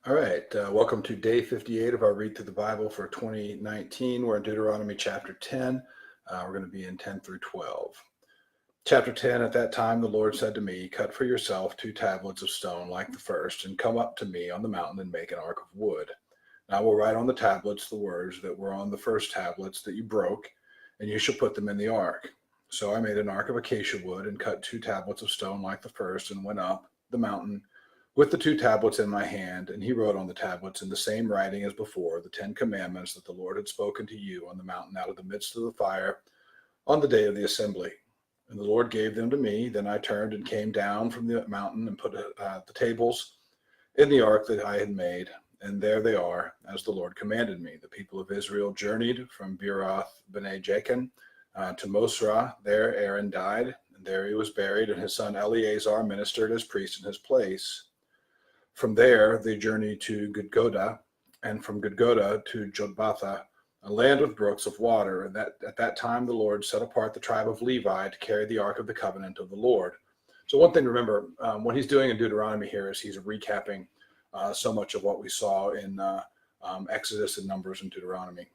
All right, welcome to day 58 of our Read Through the Bible for 2019. We're in Deuteronomy chapter 10. We're going to be in 10 through 12. Chapter 10, at that time the Lord said to me, cut for yourself 2 tablets of stone like the first, and come up to me on the mountain and make an ark of wood. And I will write on the tablets the words that were on the first tablets that you broke, and you shall put them in the ark. So I made an ark of acacia wood and cut 2 tablets of stone like the first, and went up the mountain with the 2 tablets in my hand, and he wrote on the tablets in the same writing as before the 10 commandments that the Lord had spoken to you on the mountain out of the midst of the fire on the day of the assembly. And the Lord gave them to me. Then I turned and came down from the mountain and put the tables in the ark that I had made, and there they are, as the Lord commanded me. The people of Israel journeyed from Beeroth Bene Jacan to Mosra. There Aaron died, and there he was buried, and his son Eleazar ministered as priest in his place. From there, they journeyed to Gudgoda, and from Gudgoda to Jotbatha, a land with brooks of water. And at that time, the Lord set apart the tribe of Levi to carry the ark of the covenant of the Lord. So one thing to remember, what he's doing in Deuteronomy here is he's recapping so much of what we saw in Exodus and Numbers and Deuteronomy.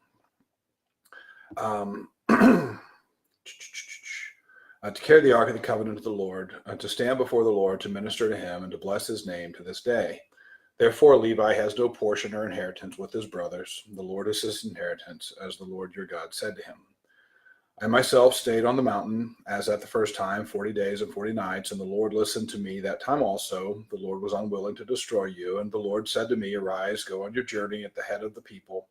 To carry the ark of the covenant of the Lord, to stand before the Lord, to minister to him, and to bless his name to this day. Therefore Levi has no portion or inheritance with his brothers. The Lord is his inheritance, as the Lord your God said to him. I myself stayed on the mountain, as at the first time, 40 days and 40 nights, and the Lord listened to me that time also. The Lord was unwilling to destroy you, and the Lord said to me, arise, go on your journey at the head of the people,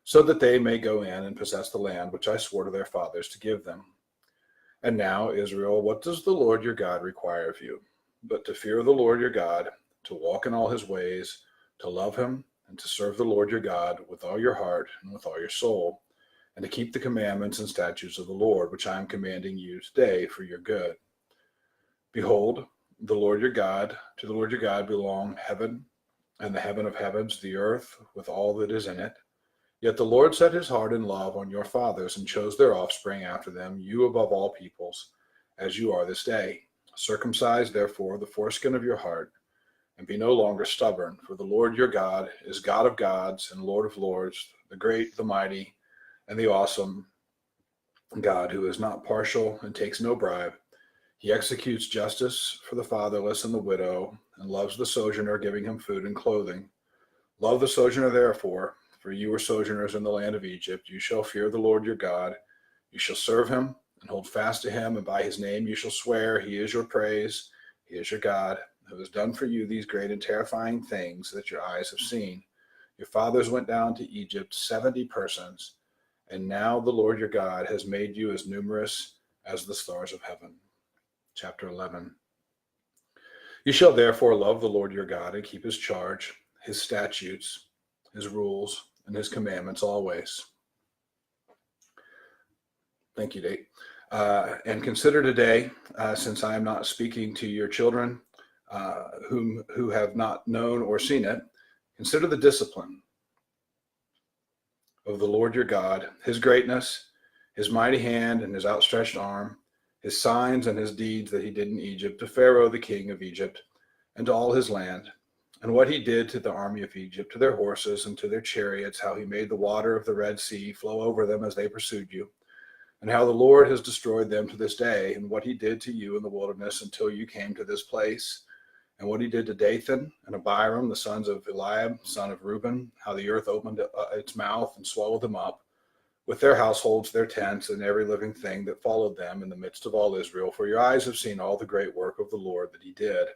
so that they may go in and possess the land which I swore to their fathers to give them. And now, Israel, what does the Lord your God require of you? But to fear the Lord your God, to walk in all his ways, to love him, and to serve the Lord your God with all your heart and with all your soul, and to keep the commandments and statutes of the Lord, which I am commanding you today for your good. Behold, to the Lord your God belong heaven and the heaven of heavens, the earth with all that is in it. Yet the Lord set his heart in love on your fathers and chose their offspring after them, you above all peoples, as you are this day. Circumcise, therefore, the foreskin of your heart, and be no longer stubborn, for the Lord your God is God of gods and Lord of lords, the great, the mighty, and the awesome God, who is not partial and takes no bribe. He executes justice for the fatherless and the widow, and loves the sojourner, giving him food and clothing. Love the sojourner, therefore, for you were sojourners in the land of Egypt. You shall fear the Lord your God. You shall serve him and hold fast to him, and by his name you shall swear. He is your praise. He is your God, who has done for you these great and terrifying things that your eyes have seen. Your fathers went down to Egypt, 70 persons, and now the Lord your God has made you as numerous as the stars of heaven. Chapter 11. You shall therefore love the Lord your God and keep his charge, his statutes, his rules, and his commandments always. Thank you, Dave. And consider today, since I am not speaking to your children who have not known or seen it, consider the discipline of the Lord your God, his greatness, his mighty hand and his outstretched arm, his signs and his deeds that he did in Egypt, to Pharaoh the king of Egypt, and to all his land, and what he did to the army of Egypt, to their horses and to their chariots, how he made the water of the Red Sea flow over them as they pursued you, and how the Lord has destroyed them to this day, and what he did to you in the wilderness until you came to this place, and what he did to Dathan and Abiram, the sons of Eliab, son of Reuben, how the earth opened its mouth and swallowed them up, with their households, their tents, and every living thing that followed them in the midst of all Israel. For your eyes have seen all the great work of the Lord that he did.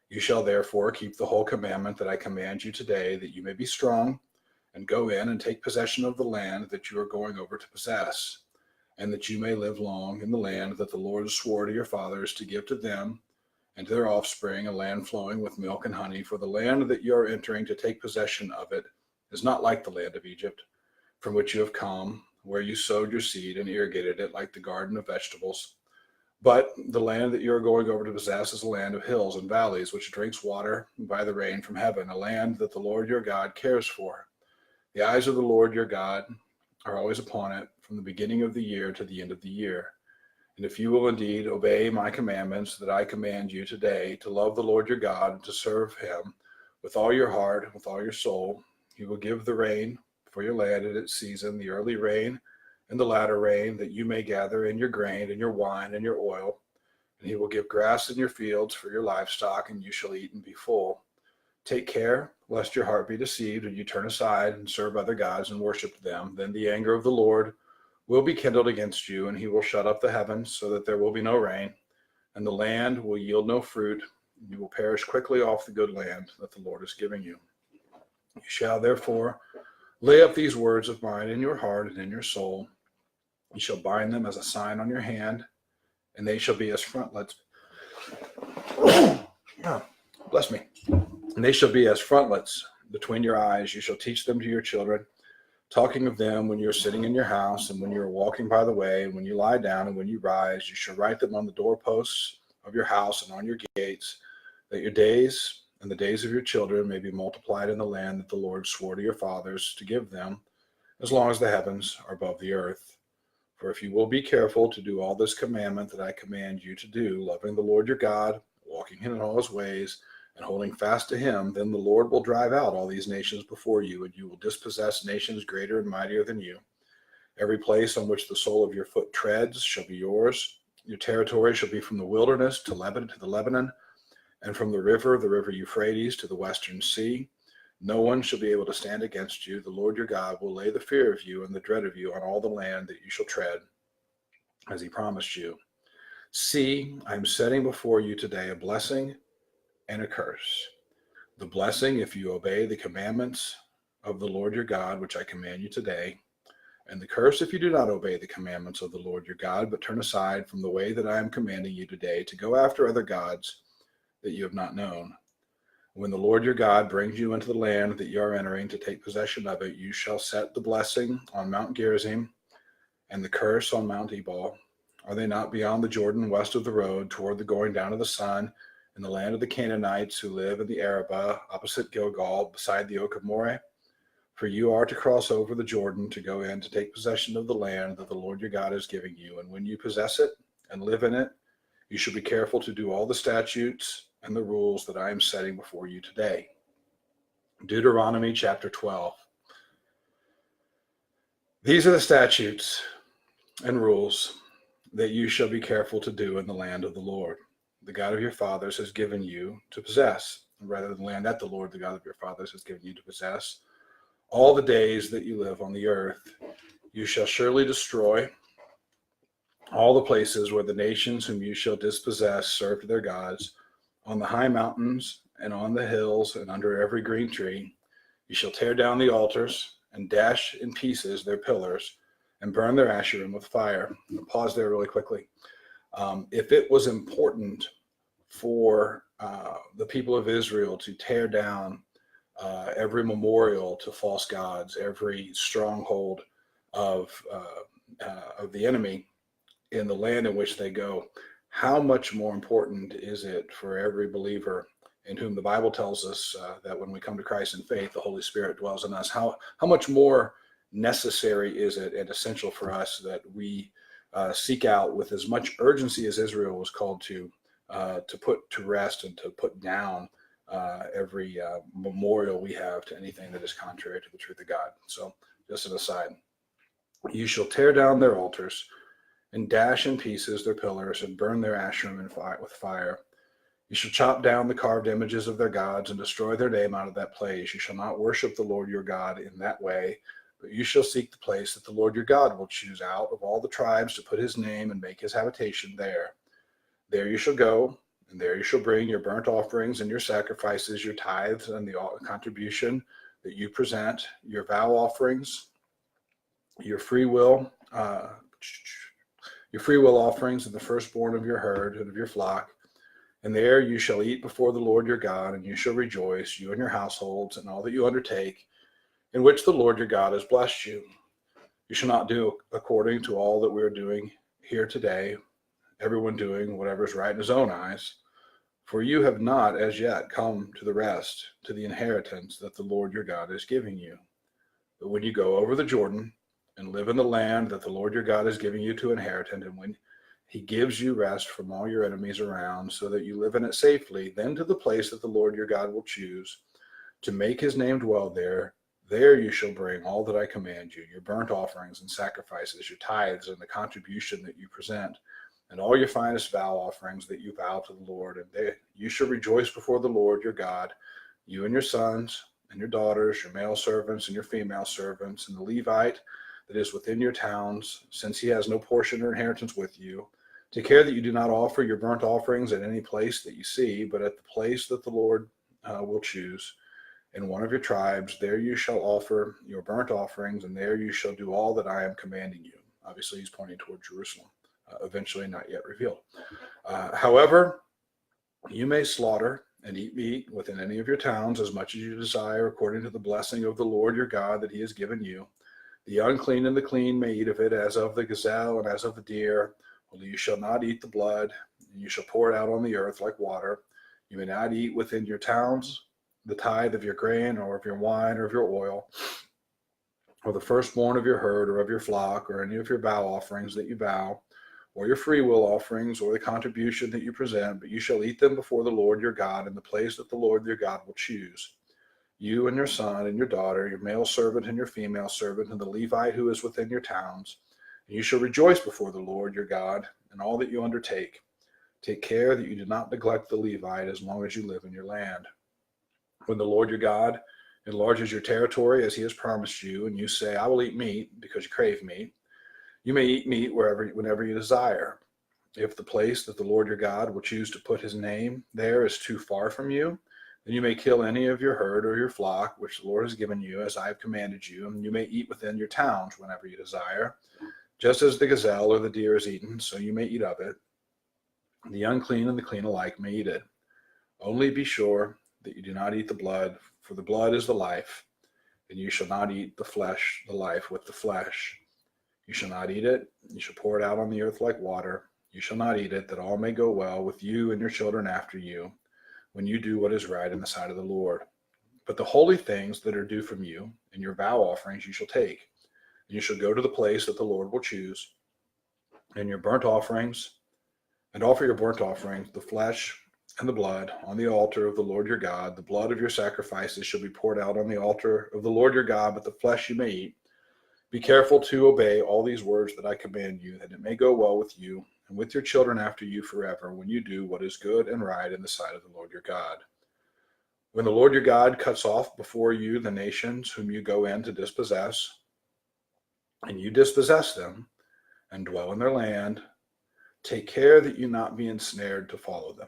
You shall therefore keep the whole commandment that I command you today, that you may be strong, and go in and take possession of the land that you are going over to possess, and that you may live long in the land that the Lord swore to your fathers to give to them and to their offspring, a land flowing with milk and honey. For the land that you are entering to take possession of it is not like the land of Egypt, from which you have come, where you sowed your seed and irrigated it like the garden of vegetables. But the land that you are going over to possess is a land of hills and valleys, which drinks water by the rain from heaven, a land that the Lord your God cares for. The eyes of the Lord your God are always upon it, from the beginning of the year to the end of the year. And if you will indeed obey my commandments that I command you today, to love the Lord your God and to serve him with all your heart, with all your soul. He will give the rain for your land in its season, the early rain and the latter rain, that you may gather in your grain and your wine and your oil. And he will give grass in your fields for your livestock, and you shall eat and be full. Take care, lest your heart be deceived, and you turn aside and serve other gods and worship them. Then the anger of the Lord will be kindled against you, and he will shut up the heavens so that there will be no rain, and the land will yield no fruit. You will perish quickly off the good land that the Lord is giving you. You shall therefore lay up these words of mine in your heart and in your soul. You shall bind them as a sign on your hand, and they shall be as frontlets. Bless me. And they shall be as frontlets between your eyes. You shall teach them to your children, talking of them when you are sitting in your house, and when you are walking by the way, and when you lie down, and when you rise. You shall write them on the doorposts of your house and on your gates, that your days and the days of your children may be multiplied in the land that the Lord swore to your fathers to give them, as long as the heavens are above the earth. For if you will be careful to do all this commandment that I command you to do, loving the Lord your God, walking in all his ways, and holding fast to him, then the Lord will drive out all these nations before you, and you will dispossess nations greater and mightier than you. Every place on which the sole of your foot treads shall be yours. Your territory shall be from the wilderness to the Lebanon, and from the river Euphrates, to the western sea. No one shall be able to stand against you. The Lord your God will lay the fear of you and the dread of you on all the land that you shall tread, as he promised you. See, I am setting before you today a blessing and a curse. The blessing, if you obey the commandments of the Lord your God, which I command you today, and the curse, if you do not obey the commandments of the Lord your God, but turn aside from the way that I am commanding you today, to go after other gods that you have not known. When the Lord your God brings you into the land that you are entering to take possession of it, you shall set the blessing on Mount Gerizim and the curse on Mount Ebal. Are they not beyond the Jordan, west of the road, toward the going down of the sun, in the land of the Canaanites who live in the Arabah, opposite Gilgal, beside the oak of Moreh? For you are to cross over the Jordan to go in to take possession of the land that the Lord your God is giving you. And when you possess it and live in it, you shall be careful to do all the statutes and the rules that I am setting before you today. Deuteronomy chapter 12. These are the statutes and rules that you shall be careful to do in the land of the Lord, the God of your fathers, has given you to possess, rather than the land that the Lord, the God of your fathers, has given you to possess. All the days that you live on the earth, you shall surely destroy all the places where the nations whom you shall dispossess served their gods, on the high mountains and on the hills and under every green tree. You shall tear down the altars and dash in pieces their pillars and burn their Asherim with fire. I'll pause there really quickly. If it was important for the people of Israel to tear down every memorial to false gods, every stronghold of the enemy in the land in which they go, how much more important is it for every believer in whom the Bible tells us that when we come to Christ in faith, the Holy Spirit dwells in us? How much more necessary is it and essential for us that we seek out with as much urgency as Israel was called to put to rest and to put down every memorial we have to anything that is contrary to the truth of God. So just an aside, you shall tear down their altars and dash in pieces their pillars and burn their Asherim with fire. You shall chop down the carved images of their gods and destroy their name out of that place. You shall not worship the Lord your God in that way, but you shall seek the place that the Lord your God will choose out of all the tribes to put his name and make his habitation there. There you shall go, and there you shall bring your burnt offerings and your sacrifices, your tithes and the contribution that you present, your vow offerings, your free will offerings, and the firstborn of your herd and of your flock. And there you shall eat before the Lord your God, and you shall rejoice, you and your households, and all that you undertake, in which the Lord your God has blessed you. You shall not do according to all that we are doing here today, everyone doing whatever is right in his own eyes, for you have not as yet come to the rest, to the inheritance that the Lord your God is giving you. But when you go over the Jordan and live in the land that the Lord your God is giving you to inherit, and when he gives you rest from all your enemies around, so that you live in it safely, then to the place that the Lord your God will choose, to make his name dwell there. There you shall bring all that I command you, your burnt offerings and sacrifices, your tithes and the contribution that you present, and all your finest vow offerings that you vow to the Lord. And there you shall rejoice before the Lord your God, you and your sons and your daughters, your male servants and your female servants, and the Levite that is within your towns, since he has no portion or inheritance with you. Take care that you do not offer your burnt offerings at any place that you see, but at the place that the Lord will choose. In one of your tribes, there you shall offer your burnt offerings, and there you shall do all that I am commanding you. Obviously, he's pointing toward Jerusalem, eventually not yet revealed. However, you may slaughter and eat meat within any of your towns as much as you desire, according to the blessing of the Lord your God that he has given you. The unclean and the clean may eat of it, as of the gazelle and as of the deer. Only you shall not eat the blood, and you shall pour it out on the earth like water. You may not eat within your towns the tithe of your grain, or of your wine, or of your oil, or the firstborn of your herd, or of your flock, or any of your vow offerings that you vow, or your freewill offerings, or the contribution that you present, but you shall eat them before the Lord your God in the place that the Lord your God will choose. You and your son and your daughter, your male servant and your female servant, and the Levite who is within your towns. And you shall rejoice before the Lord your God in all that you undertake. Take care that you do not neglect the Levite as long as you live in your land. When the Lord your God enlarges your territory as he has promised you, and you say, I will eat meat because you crave meat, you may eat meat whenever you desire. If the place that the Lord your God will choose to put his name there is too far from you, then you may kill any of your herd or your flock, which the Lord has given you, as I have commanded you, and you may eat within your towns whenever you desire. Just as the gazelle or the deer is eaten, so you may eat of it. The unclean and the clean alike may eat it. Only be sure that you do not eat the blood, for the blood is the life, and you shall not eat the flesh, the life with the flesh. You shall not eat it. You shall pour it out on the earth like water. You shall not eat it, that all may go well with you and your children after you, when you do what is right in the sight of the Lord. But the holy things that are due from you and your vow offerings you shall take. And you shall go to the place that the Lord will choose, and your burnt offerings, and offer your burnt offerings, the flesh and the blood, on the altar of the Lord your God. The blood of your sacrifices shall be poured out on the altar of the Lord your God, but the flesh you may eat. Be careful to obey all these words that I command you, that it may go well with you and with your children after you forever, when you do what is good and right in the sight of the Lord your God. When the Lord your God cuts off before you the nations whom you go in to dispossess, and you dispossess them and dwell in their land, take care that you not be ensnared to follow them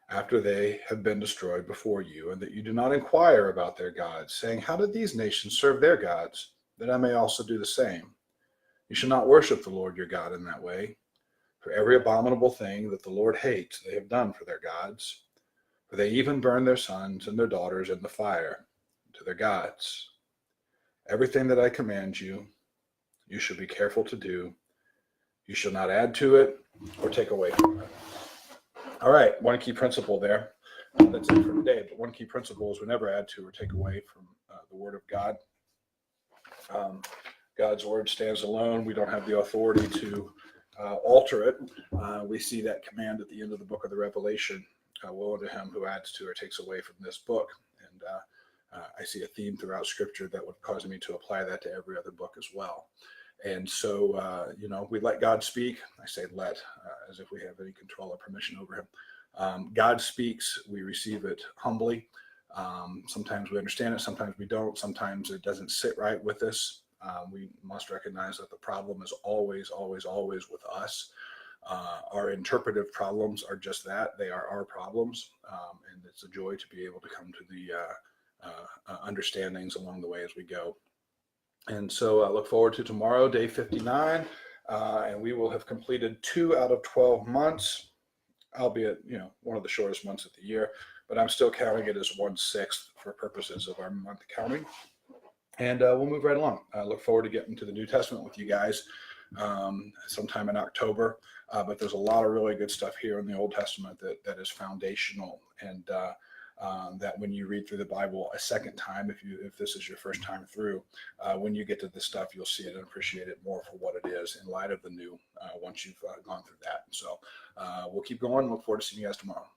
after they have been destroyed before you, and that you do not inquire about their gods, saying, how did these nations serve their gods, that I may also do the same? You shall not worship the Lord your God in that way, for every abominable thing that the Lord hates they have done for their gods, for they even burn their sons and their daughters in the fire to their gods. Everything that I command you, you shall be careful to do. You shall not add to it or take away from it. All right, one key principle there. That's it for today. But one key principle is we never add to or take away from the Word of God. God's Word stands alone. We don't have the authority to alter it. We see that command at the end of the book of the Revelation. Woe unto him who adds to or takes away from this book. And I see a theme throughout Scripture that would cause me to apply that to every other book as well. And so, we let God speak. I say let, as if we have any control or permission over him. God speaks. We receive it humbly. Sometimes we understand it. Sometimes we don't. Sometimes it doesn't sit right with us. We must recognize that the problem is always, always, always with us. Our interpretive problems are just that. They are our problems. And it's a joy to be able to come to the understandings along the way as we go. And so I look forward to tomorrow, day 59, and we will have completed 2 out of 12 months, albeit, one of the shortest months of the year, but I'm still counting it as 1/6 for purposes of our month counting. And we'll move right along. I look forward to getting to the New Testament with you guys sometime in October, but there's a lot of really good stuff here in the Old Testament that is foundational, and that when you read through the Bible a second time, if this is your first time through, when you get to this stuff, you'll see it and appreciate it more for what it is in light of the new, once you've gone through that. So we'll keep going. Look forward to seeing you guys tomorrow.